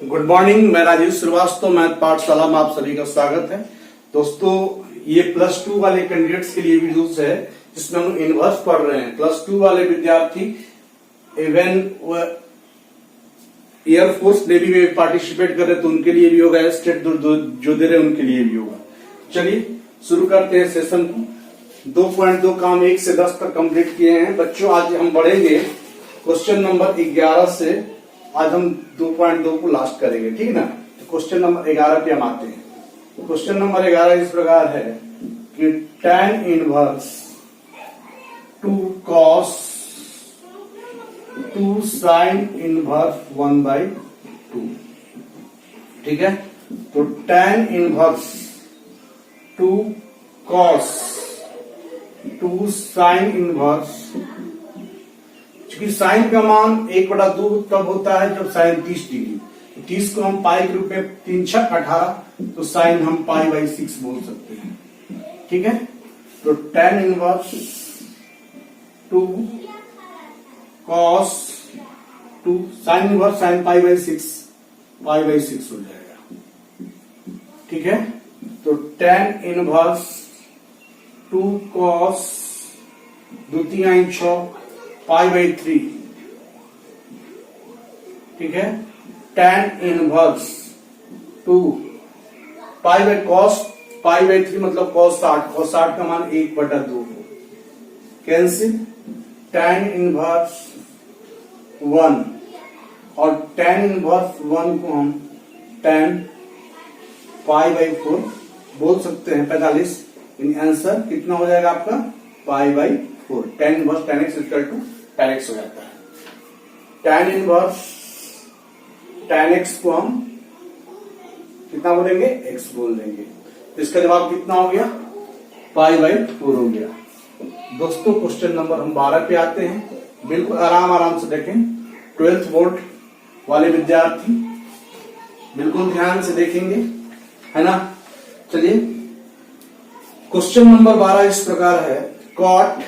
Good morning, मैं Rajiv Srivastava, math पाठशाला में आप सभी का स्वागत है। दोस्तों, ये +2 वाले कैंडिडेट्स के लिए वीडियोस है जिसमें हम इनवर्स पढ़ रहे हैं। +2 वाले विद्यार्थी इवन एयरफोर्स नेवी में पार्टिसिपेट कर रहे तो उनके लिए भी होगा, स्टेट जो दे रहे उनके लिए भी होगा। चलिए शुरू करते हैं सेशन को। 2.2 काम 1 से 10 तक कंप्लीट किए हैं बच्चों। आज हम बढ़ेंगे क्वेश्चन नंबर 11 से। आज हम 2.2 को लास्ट करेंगे, ठीक है ना। तो क्वेश्चन नंबर 11 पे हम आते हैं। क्वेश्चन नंबर 11 इस प्रकार है कि tan inverse 2 cos 2 sin inverse 1/2, ठीक है। तो tan inverse 2 cos 2 sin inverse, क्योंकि साइन का मान 1/2 तब होता है जब साइन 30 डिग्री। 30 को हम पाई के रूप में 3 6 18, तो साइन हम π/6 बोल सकते हैं, ठीक है। तो tan inverse 2 cos 2 sine inverse sine π/6 हो जाएगा, ठीक है। तो tan इनवर्स 2 cos 2 3 6 π/3, ठीक है। tan इनवर्स 2 cos π/3 मतलब cos 60 का मान 1/2 कैंसिल। tan इनवर्स 1 और tan इनवर्स 1 को हम tan π/4 बोल सकते हैं, 45। आंसर कितना हो जाएगा आपका π/4। tan inverse tan x equal to tan x हो जाता है। tan इनवर्स tan x को हम कितना बोलेंगे, x बोल देंगे। तो इसका जवाब कितना हो गया, π/4 हो गया। दोस्तों, क्वेश्चन नंबर हम 12 पे आते हैं। बिल्कुल आराम से देखें। 12th बोर्ड वाले विद्यार्थी बिल्कुल ध्यान से देखेंगे, है ना। चलिए, क्वेश्चन नंबर 12 इस प्रकार है, cot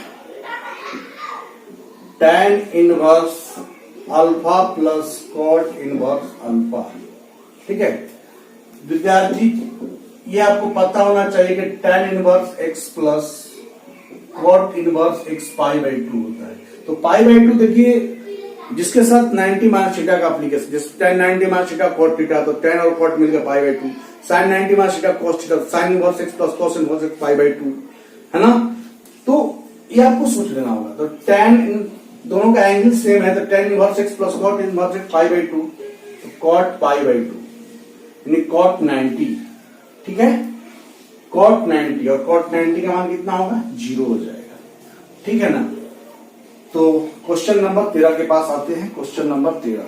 tan inverse alpha plus cot inverse alpha, ठीक है। विद्यार्थी, ये आपको पता होना चाहिए कि tan inverse x plus cot inverse x π/2 होता है। तो π/2 देखिए, जिसके साथ 90 माइनस थीटा का एप्लीकेशन, जैसे tan 90 minus theta cot theta, तो tan और cot मिलकर π/2, sin 90 minus theta cos theta, sin inverse x plus cos inverse x π/2, है ना। तो ये आपको सोच लेना होगा। तो tan दोनों का एंगल सेम है, तो tan inverse x plus cot inverse x π/2, तो cot π/2 यानी cot 90, ठीक है। cot 90 और cot 90 का मान कितना होगा, 0 हो जाएगा, ठीक है ना। तो क्वेश्चन नंबर 13 के पास आते हैं। क्वेश्चन नंबर 13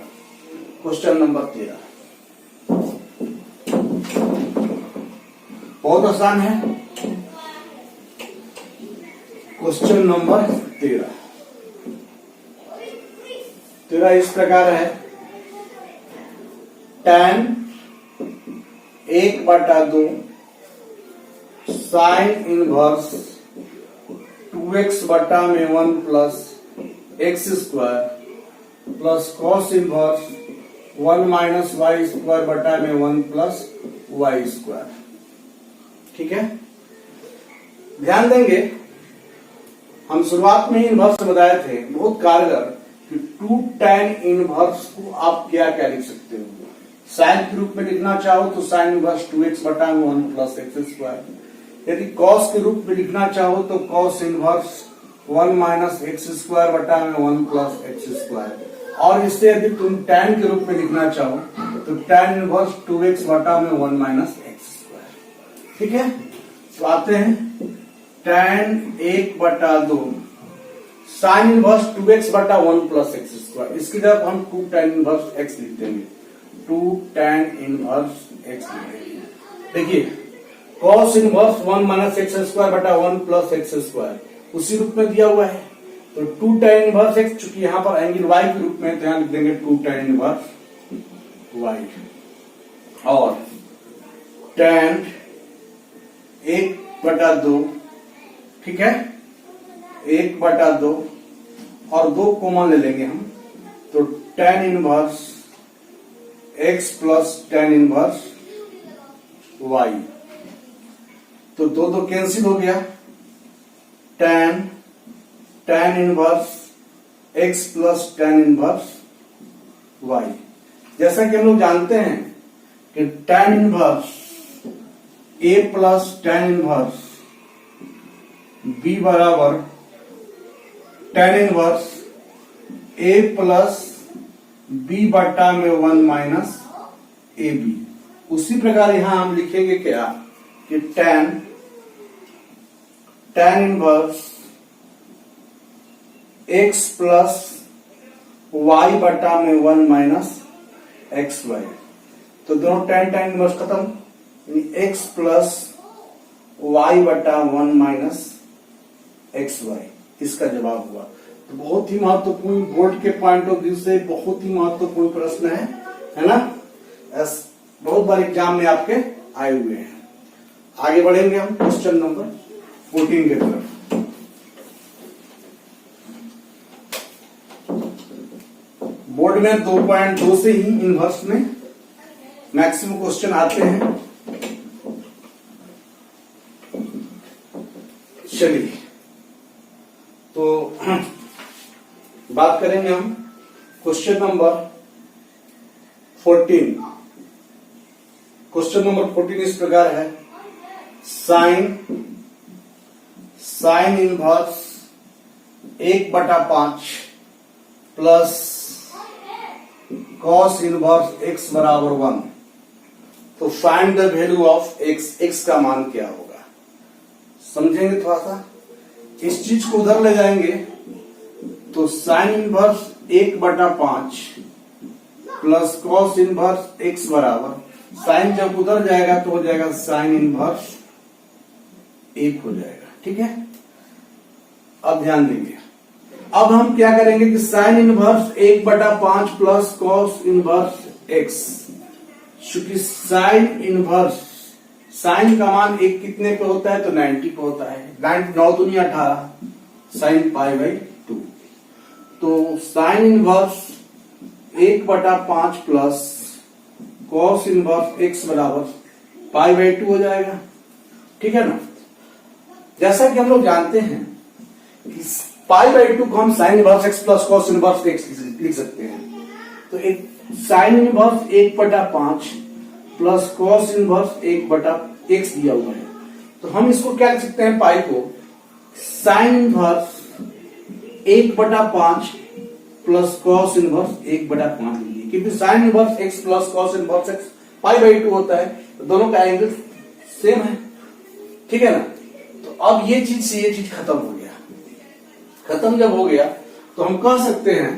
बहुत आसान है। क्वेश्चन नंबर 13 इस प्रकार है, tan 1/2 साइन इनवर्स 2x बटा में 1 plus x square plus cos inverse 1 minus y square बटा में 1 प्लस वाई स्क्वायर, ठीक है। ध्यान देंगे, हम शुरुआत में ही इनवर्स बताए थे, बहुत कारगर, कि 2 tan इनवर्स को आप क्या लिख सकते हो, साइन के रूप में लिखना चाहो तो साइन इनवर्स 2x बटा में 1 प्लस x स्क्वायर। यदि कॉस के रूप में लिखना चाहो तो cos inverse 1 minus x square बटा में 1 प्लस x स्क्वायर। और इससे यदि तुम tan के रूप में लिखना चाहो तो tan इनवर्स 2x बटा में 1 माइनस x स्क्वायर, ठीक है। तो आते हैं tan 1/2 साइन इनवर्स 2x बटा 1 प्लस x स्क्वायर। इसकी जगह हम 2 tan इनवर्स x लिख देंगे, 2 tan इनवर्स x लिख देंगे। देखिए, cos inverse 1 minus x square बटा 1 प्लस x स्क्वायर उसी रूप में दिया हुआ है। तो 2 tan इनवर्स x, चूंकि यहां पर एंगल y के रूप में, तो यहां लिख देंगे 2 tan इनवर्स y। और tan 1/2, ठीक है, 1/2 और 2 कॉमन ले लेंगे हम, तो tan inverse x plus tan inverse y। तो दो दो कैंसिल हो गया, tan inverse x plus tan inverse y। जैसा कि हम लोग जानते हैं कि tan inverse a plus tan inverse b बराबर tan inverse a plus b बटा में 1 माइनस ए बी। उसी प्रकार यहां हम लिखेंगे क्या कि tan inverse x plus y बटा में 1 माइनस एक्स वाई। तो दोनों tan इनवर्स खत्म, यानी x प्लस y बटा 1 माइनस एक्स वाई इसका जवाब हुआ। तो बहुत ही महत्वपूर्ण, बोर्ड के पॉइंट ऑफ व्यू से बहुत ही महत्वपूर्ण प्रश्न है ना। बहुत बार एग्जाम में आपके आए हुए हैं। आगे बढ़ेंगे हम क्वेश्चन नंबर 14 के तरफ। बोर्ड में 2.2 से ही इनवर्स में मैक्सिमम क्वेश्चन आते हैं। चलिए तो बात करेंगे हम क्वेश्चन नंबर 14। क्वेश्चन नंबर 14 इस प्रकार है, sine inverse 1/5 plus cos inverse x बराबर 1। तो find the value of x का मान क्या होगा। समझेंगे थोड़ा सा, इस चीज को उधर ले जाएंगे तो sine inverse 1/5 plus cos inverse x बराबर, साइन जब उधर जाएगा तो हो जाएगा साइन इनवर्स 1 हो जाएगा। ठीक है, अब ध्यान देंगे। अब हम क्या करेंगे कि sine inverse 1/5 plus cos inverse x, चूंकि साइन इनवर्स, साइन का मान 1 कितने पे होता है तो 90 पे होता है, 9 दूनी 18 साइन π/2। तो sine inverse 1/5 plus cos inverse x बराबर π/2 हो जाएगा। ठीक है ना। जैसा कि हम लोग जानते हैं कि π/2 को हम sine inverse x plus cos inverse x लिख सकते हैं। तो एक sine inverse 1/5 plus cos inverse 1/x दिया हुआ है, तो हम इसको क्या लिख सकते हैं, पाई को sine inverse 1/5 plus cos inverse 1/5 लीजिए, क्योंकि sine inverse x plus cos inverse x π/2 होता है, तो दोनों का एंगल सेम है। ठीक है ना। तो अब ये चीज खत्म हो गया। खत्म जब हो गया तो हम कह सकते हैं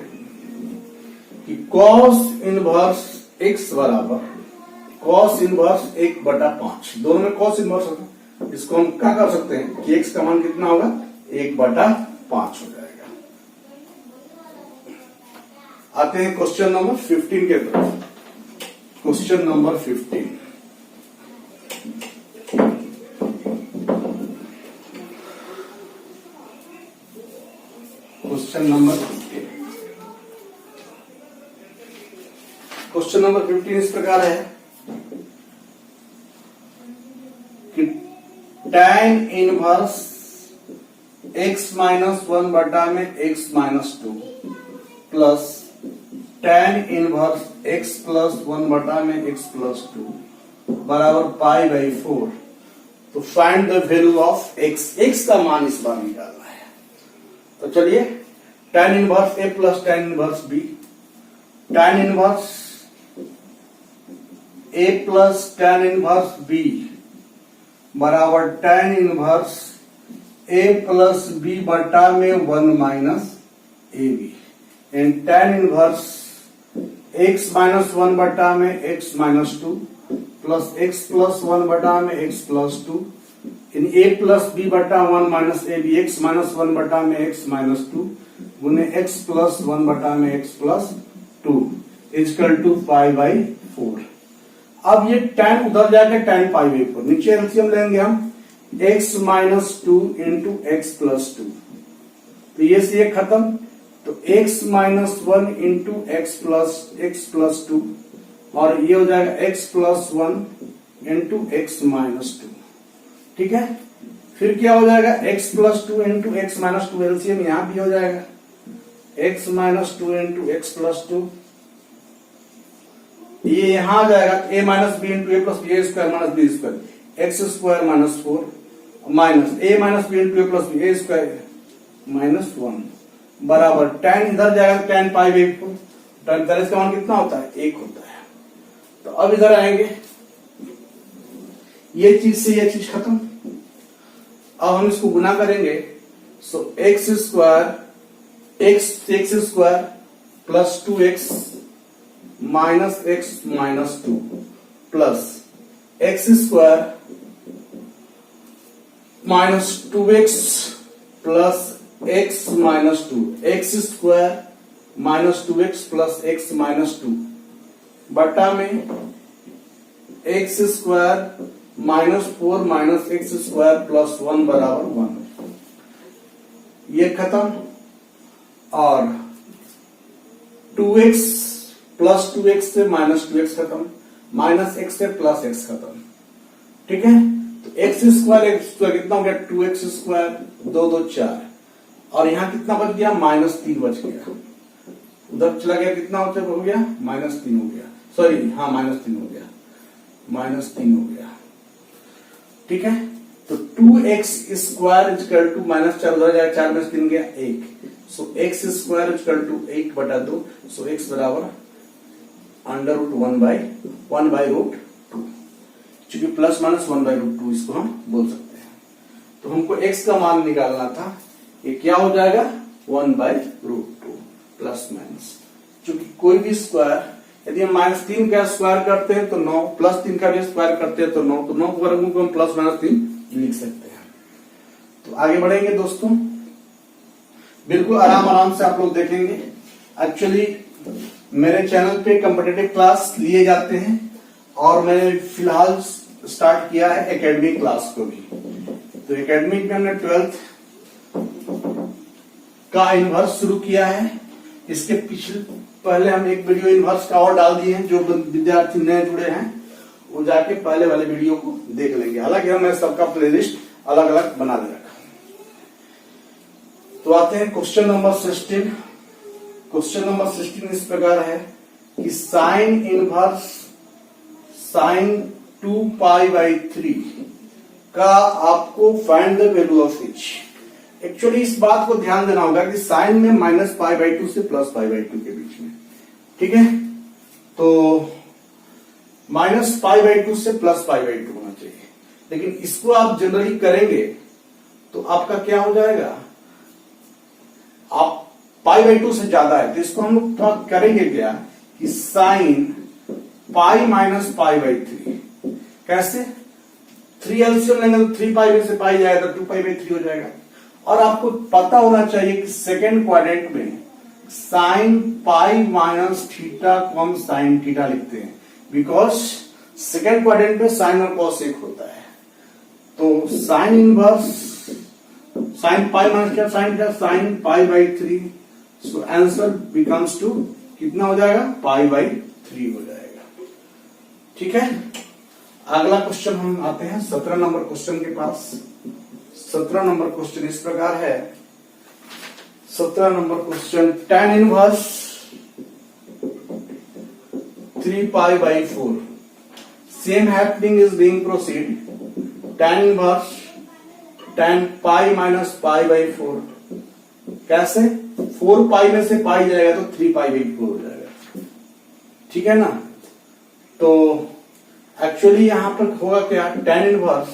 कि कॉस इनवर्स x बराबर कॉस इनवर्स 1/5, दोनों में कॉस इनवर्स होता है, इसको हम क्या कर सकते हैं कि x का मान कितना होगा 1/5 हो जाएगा। आते हैं क्वेश्चन नंबर 15 के तरफ। Question number 15, question number 15। Question number 15 इस प्रकार है कि tan इनवर्स x माइनस 1 बटा में x minus 2 plus tan inverse x plus 1 बटा में x प्लस 2 बराबर π/4। तो find the value of x का मान इस बार निकालना है। तो चलिए, tan inverse a plus tan inverse b, tan inverse a plus tan inverse b बराबर tan inverse a plus b बटा में 1 minus a b, and tan inverse x minus 1 बटा में x minus 2 plus x plus 1 बटा में x plus 2, इन a plus b बटा 1 minus a b, x minus 1 बटा में x माइनस 2 गुने x प्लस 1 बटा में x प्लस 2 इजकल टू π/4। अब ये tan उधर जाके tan π/4, नीचे एलसीएम लेंगे हम x minus 2 into x plus 2, तो ये से ये खत्म, तो x minus 1 into x plus 2 और ये हो जाएगा x plus 1 into x minus 2। ठीक है, फिर क्या हो जाएगा x plus 2 into x minus 2, LCM यहां भी हो जाएगा x minus 2 into x plus 2, ये यहां आ जाएगा a minus b into a plus b, a square minus b square, x square minus 4 minus a minus b into a plus b, a square minus 1 बराबर tan इधर जाएगा tan pi by 4, tan का मान कितना होता है 1 होता है। तो अब इधर आएंगे, ये चीज से ये चीज खत्म। अब हम इसको गुना करेंगे, so x square plus 2x minus x minus 2 plus x square minus 2x plus x minus 2, x square minus 2x plus x minus 2 बटा में x square minus 4 minus x square plus 1 बराबर 1, ये खत्म। और 2x प्लस 2x से minus 2x खत्म, minus x से plus x खत्म। ठीक है, तो एक्स स्क्वायर कितना हो गया 2x स्क्वायर, 2 2 4, और यहां कितना बच गया माइनस 3 बच गया, उधर चला गया कितना हो गया माइनस 3 हो गया, सॉरी हाँ माइनस 3 हो गया, माइनस 3 हो गया। ठीक है, तो 2x square equal to minus 4 उधर जाएगा, 4 में 3 गया 1, सो एक्स स्क्वायर इक्वल टू 1 बटा 2, सो x बराबर अंडर रूट 1 बाई रूट 2, चूंकि प्लस माइनस 1 बाई रूट 2 इसको हम बोल सकते हैं। तो हमको x का मान निकालना था, ये क्या हो जाएगा 1 बाई रूट 2 प्लस माइनस, चूंकि कोई भी स्क्वायर यदि हम माइनस 3 का स्क्वायर करते हैं तो 9, प्लस 3 का भी स्क्वायर करते हैं तो 9, तो 9 वर्गों को हम प्लस माइनस 3 लिख सकते हैं। तो आगे बढ़ेंगे दोस्तों, बिल्कुल आराम से आप लोग देखेंगे। एक्चुअली मेरे चैनल पे कॉम्पिटिटिव क्लास लिए जाते हैं और मैंने फिलहाल स्टार्ट किया है एकेडमिक क्लास को भी। तो एकेडमिक में हमने 12th का इनवर्स शुरू किया है। इसके पहले हम एक वीडियो इनवर्स का और डाल दिए हैं, जो विद्यार्थी नए जुड़े हैं वो जाके पहले वाले वीडियो को देख लेंगे। हालांकि हमने सबका प्लेलिस्ट अलग अलग बना दे रखा। तो आते हैं क्वेश्चन नंबर 16। क्वेश्चन नंबर 16 इस प्रकार है कि sign inverse sign 2 pi by 3 का आपको find the value of each. Actually इस बात को ध्यान देना होगा कि साइन में माइनस पाई बाई 2 से प्लस पाई बाई 2 के बीच में, ठीक है। तो माइनस पाई बाई 2 से प्लस पाई बाई 2 होना चाहिए, लेकिन इसको आप जनरली करेंगे तो आपका क्या हो जाएगा, आप पाई बाई 2 से ज्यादा है तो इसको हम लोग थोड़ा करेंगे क्या कि sign pi minus pi by 3। कैसे, 3 एलसीएम लेंगे तो 3 पाई में से पाई जाएगा तो 2 पाई बाई 3 हो जाएगा। और आपको पता होना चाहिए कि सेकेंड क्वाड्रेंट में साइन पाई माइनस थीटा को हम साइन थीटा लिखते हैं, बिकॉज सेकेंड क्वाड्रेंट में साइन और कॉस एक होता है। तो sine inverse sine pi minus क्या साइन क्या sine pi by 3, so answer becomes to कितना हो जाएगा पाई बाई 3 हो जाएगा। ठीक है, अगला क्वेश्चन हम आते हैं 17 नंबर क्वेश्चन के पास। 17 नंबर क्वेश्चन इस प्रकार है। 17 number question, tan inverse 3 pi by 4 same happening is being proceed. tan inverse tan pi minus pi by 4 कैसे, 4 पाई में से पाई जाएगा तो 3 पाई बाई 4 हो जाएगा, ठीक है ना। तो एक्चुअली यहां पर होगा क्या, tan इनवर्स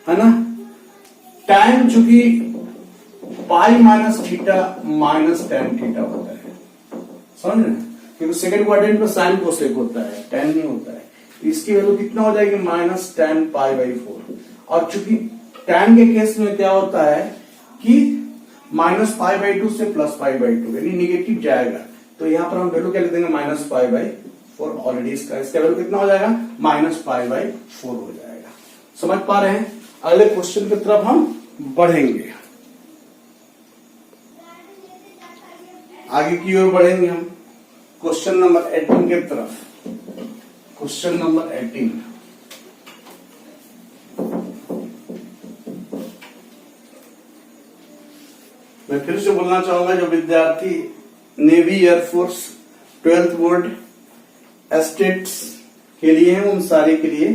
है ना, tan चूंकि पाई minus theta minus tan theta होता है, समझ रहे, क्योंकि सेकंड क्वाड्रेंट में साइन कोसेक होता है, tan नहीं होता है। इसकी वैल्यू कितना हो जाएगी माइनस tan पाई बाई 4। और चूंकि tan के केस में क्या होता है कि माइनस पाई बाई 2 से प्लस पाई बाई 2 यानी निगेटिव जाएगा, तो यहां पर हम वैल्यू क्या लिख देंगे माइनस पाई बाई 4। ऑलरेडी इसका वैल्यू कितना हो जाएगा माइनस पाई बाई 4 हो जाएगा। समझ पा रहे हैं। अगले क्वेश्चन की तरफ हम बढ़ेंगे, आगे की ओर बढ़ेंगे हम क्वेश्चन नंबर 18 की तरफ। Question number 18। मैं फिर से बोलना चाहूंगा, जो विद्यार्थी navy, air force, 12th board, estates के लिए हैं, उन सारे के लिए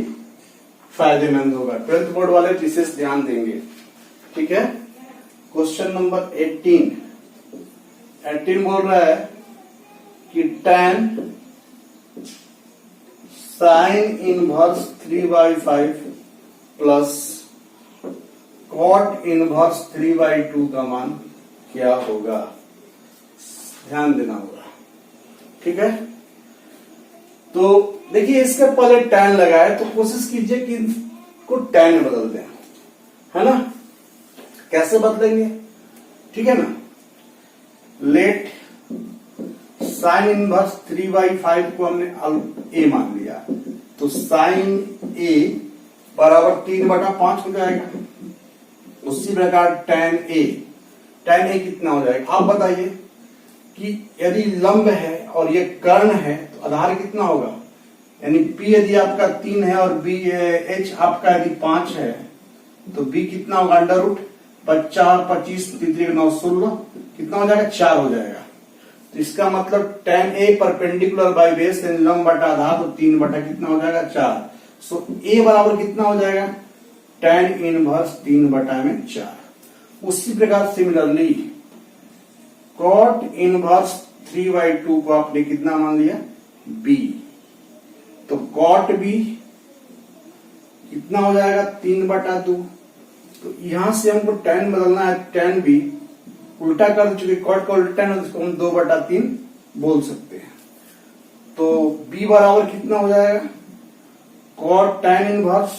फायदेमंद होगा। 12th बोर्ड वाले विशेष ध्यान देंगे। ठीक है, क्वेश्चन नंबर 18 बोल रहा है कि tan sin inverse 3/5 plus cot inverse 3/2 का मान क्या होगा, ध्यान देना होगा। ठीक है, तो देखिए इसके पहले tan लगा है, तो कोशिश कीजिए कि इसको tan में बदल दें, है ना। कैसे बदलेंगे, ठीक है ना। लेट साइन इनवर्स 3/5 को हमने ए मान लिया, तो साइन ए बराबर 3/5 हो जाएगा। उसी प्रकार tan ए कितना हो जाएगा, आप बताइए कि यदि लंब है और ये कर्ण है तो आधार कितना होगा, यानी P यदि आपका 3 है और B H आपका यदि 5 है तो B कितना होगा, अंडर रूट 4, 25, 3 9, 16 कितना हो जाएगा, 4 हो जाएगा। तो इसका मतलब tan A perpendicular by base यानी लंब बटा आधार, तो 3 बटा कितना हो जाएगा, 4। सो A बराबर कितना हो जाएगा, tan इनवर्स 3/4। उसी प्रकार सिमिलरली cot इनवर्स 3/2 को आपने कितना मान लिया, B, तो cot B कितना हो जाएगा, 3/2। तो यहां से हमको tan बदलना है, tan B उल्टा कर चुके, cot का उल्टा है, इसको हम 2/3 बोल सकते हैं। तो B बराबर कितना हो जाएगा, cot tan इनवर्स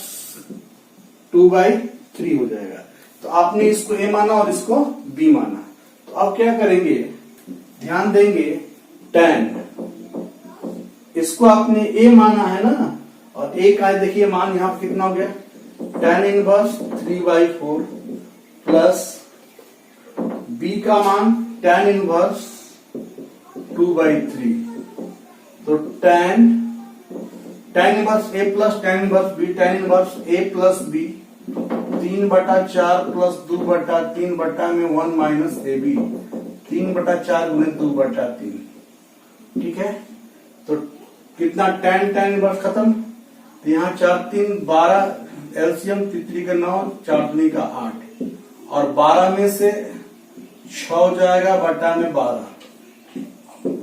2/3 हो जाएगा। तो आपने इसको A माना और इसको B माना, तो अब क्या करेंगे, ध्यान देंगे, tan इसको आपने A माना है ना, और A का देखिए मान यहां पर कितना हो गया, tan इनवर्स 3/4 प्लस B का मान tan इनवर्स 2/3। तो tan inverse A plus tan inverse B, tan inverse A plus B 3/4 plus 2/3 बटा में 1 माइनस AB, 3/4 गुणे 2/3। ठीक है, तो कितना tan इनवर्स खत्म, तो यहाँ 4 3 12, एलसीएम 3 का 9, 4 3 का 8, और 12 में से 6 हो जाएगा बटा में 12,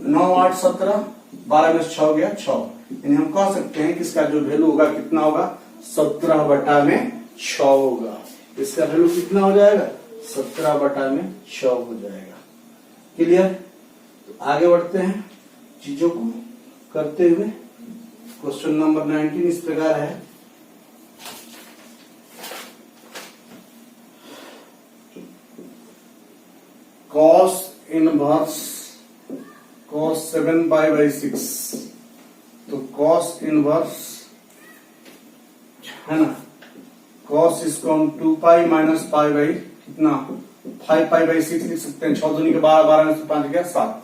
9 8 17, 12 में से 6 गया 6, यानी हम कह सकते हैं कि इसका जो वैल्यू होगा कितना होगा, 17 बटा में 6 होगा। इसका वैल्यू कितना हो जाएगा, 17 बटा में 6 हो जाएगा। क्लियर, तो आगे बढ़ते हैं चीजों को करते हुए। क्वेश्चन नंबर 19 इस प्रकार है, cos इनवर्स cos 7π/6, तो cos इनवर्स है ना, cos इसको हम 2π माइनस पाई बाई कितना 5π/6 लिख सकते हैं, 6 दूनी के 12, 12 में से 5 गया 7।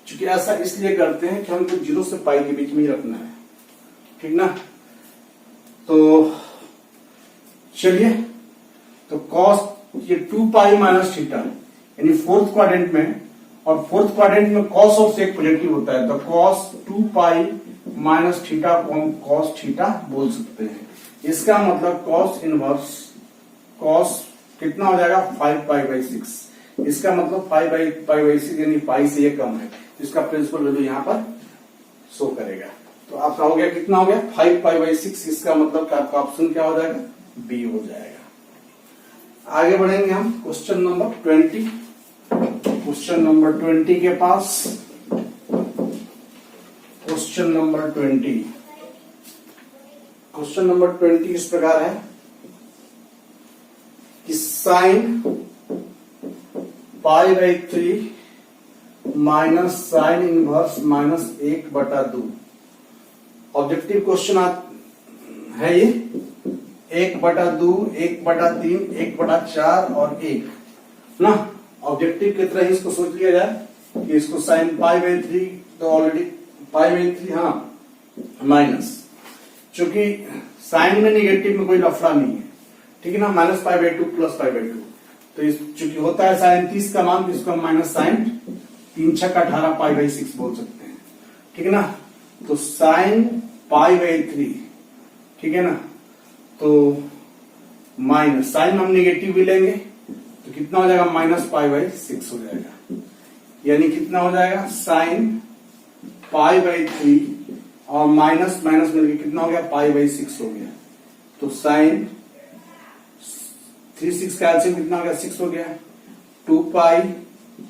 चूंकि ऐसा इसलिए करते हैं कि हमको 0 से पाई के बीच में ही रखना है, ठीक ना। तो चलिए, तो cos ये 2π माइनस थीटा यानी फोर्थ क्वाड्रेंट में, और फोर्थ क्वाड्रेंट में cos और sec पॉजिटिव होता है, तो cos 2π माइनस थीटा को हम cos थीटा बोल सकते हैं। इसका मतलब cos इनवर्स cos कितना हो जाएगा 5π/6, इसका मतलब 5π/6 यानी पाई से ये कम है, इसका प्रिंसिपल वैल्यू यहाँ पर शो करेगा। तो आपका हो गया कितना हो गया 5π/6, इसका मतलब कि आपका ऑप्शन क्या हो जाएगा, बी हो जाएगा। आगे बढ़ेंगे हम क्वेश्चन नंबर 20। क्वेश्चन नंबर 20 के पास, क्वेश्चन नंबर 20 इस प्रकार है कि sine π/3 minus sine inverse minus 1/2। Objective question है ये, 1/2, 1/3, 1/4 और 1 ना। ऑब्जेक्टिव की तरह इसको सोच लिया जाए कि इसको साइन π/3, तो ऑलरेडी π/3 हाँ माइनस चूंकि साइन में नेगेटिव में कोई लफड़ा नहीं है, ठीक है ना, -π/2 +π/2, तो इस चूंकि होता है साइन 30 का मान, तो इसको हम माइनस साइन 3 छक 18 π/6 बोल सकते हैं, ठीक है ना। तो साइन π/3, ठीक है ना, तो माइनस साइन हम नेगेटिव भी लेंगे तो कितना हो जाएगा, -π/6 हो जाएगा, यानी कितना हो जाएगा, साइन π/3 और माइनस माइनस मिलकर कितना हो गया, π/6 हो गया। तो साइन 3 6 का एलसीएम कितना हो गया, 6 हो गया, 2π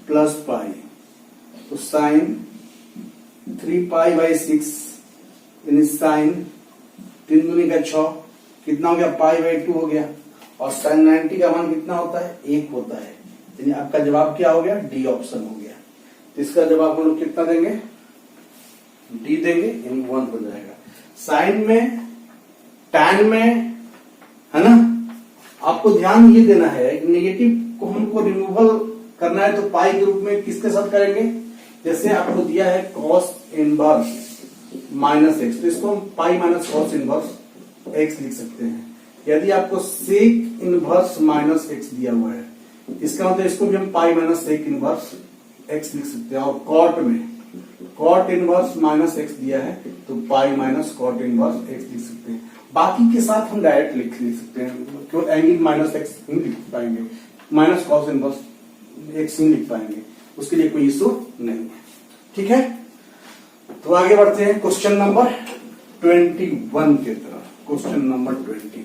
+ π, तो साइन 3π/6 यानी साइन 3 दूनी का 6 कितना हो गया, π/2 हो गया। और साइन 90 का मान कितना होता है, 1 होता है, यानी आपका जवाब क्या हो गया, डी ऑप्शन हो गया। तो इसका जवाब हम लोग कितना देंगे, डी देंगे, यानी 1 हो जाएगा। साइन में, टैन में, है ना, आपको ध्यान ये देना है कि नेगेटिव को हमको रिमूवल करना है तो पाई के रूप में किसके साथ करेंगे, जैसे आपको दिया है कॉस इनवर्स -x, तो इसको हम pi minus cos inverse x लिख सकते हैं। यदि आपको सेक इनवर्स -x दिया हुआ है, इसका मतलब इसको भी हम pi minus sec inverse x लिख सकते हैं। और कॉट में कॉट इनवर्स -x दिया है तो pi minus cot inverse x लिख सकते हैं। बाकी के साथ हम डायरेक्ट लिख सकते हैं, क्यों एंगल -x नहीं लिख पाएंगे, माइनस कॉस इनवर्स x नहीं लिख पाएंगे, उसके लिए कोई इशू नहीं है, ठीक है। तो आगे बढ़ते हैं क्वेश्चन नंबर 21 की तरफ। Question number 21,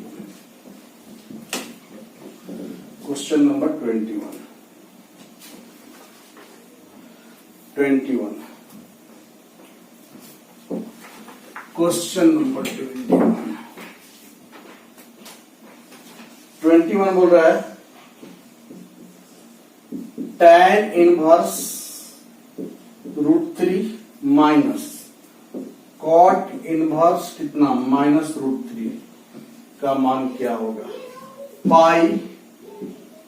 question number 21 question number 21 बोल रहा है tan inverse √3 minus cot inverse कितना -√3 का मान क्या होगा।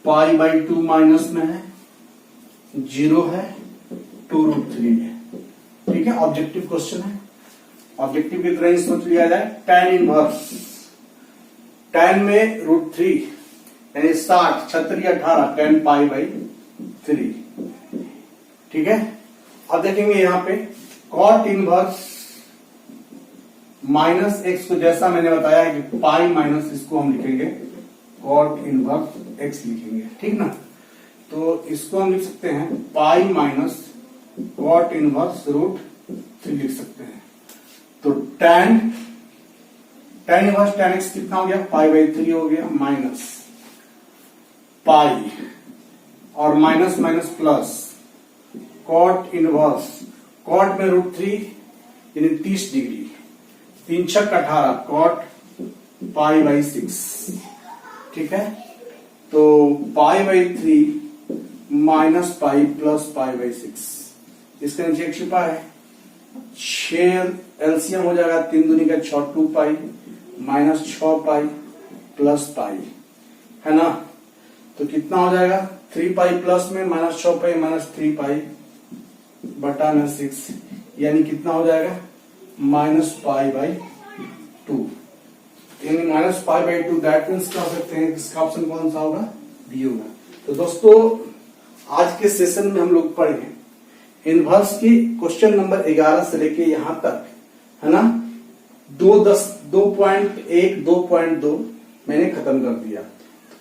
π/2 माइनस में है, 0 है, 2√3 है, ठीक है। ऑब्जेक्टिव क्वेश्चन है, ऑब्जेक्टिव की तरह ही सोच लिया जाए। tan इनवर्स, tan में √3 यानी 60 36 18 tan π/3, ठीक है। अब देखेंगे यहां पे कॉट इनवर्स -x को जैसा मैंने बताया है कि पाई माइनस इसको हम लिखेंगे कॉट इनवर्स x लिखेंगे, ठीक ना। तो इसको हम लिख सकते हैं पाई माइनस कॉट इनवर्स √3 लिख सकते हैं। तो tan इनवर्स tan x कितना हो गया, π/3 हो गया, माइनस पाई और minus minus plus cot inverse, cot में √3 यानी 30 डिग्री, 3 छक 18 कॉट π/6, ठीक है। तो π/3 माइनस पाई प्लस π/6, इसका नीचे एक छिपा है, 6 एलसीएम हो जाएगा, 3 दूनी का 6 2π माइनस 6π प्लस पाई, है ना। तो कितना हो जाएगा, 3π प्लस में -6π माइनस 3π बटा में 6, यानी कितना हो जाएगा, -π/2, यानी -π/2। दैट मीन्स क्या हो सकते हैं, इसका ऑप्शन कौन सा होगा, डी होगा। तो दोस्तों आज के सेशन में हम लोग पढ़े इनवर्स की क्वेश्चन नंबर 11 से लेके यहां तक, है ना। 2.1 2.2 मैंने खत्म कर दिया।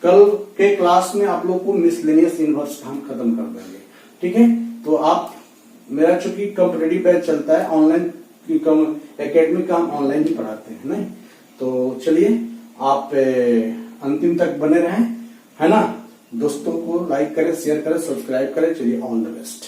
कल के क्लास में आप लोग को मिसलेनियस इनवर्स हम खत्म कर देंगे, ठीक है। तो आप, मेरा चूंकि कॉम्पिटिटिव बैच चलता है ऑनलाइन की एकेडमी का, हम ऑनलाइन ही पढ़ाते हैं, नहीं। तो चलिए आप अंतिम तक बने रहें, है ना। दोस्तों को लाइक करें, शेयर करें, सब्सक्राइब करें। चलिए ऑल द बेस्ट।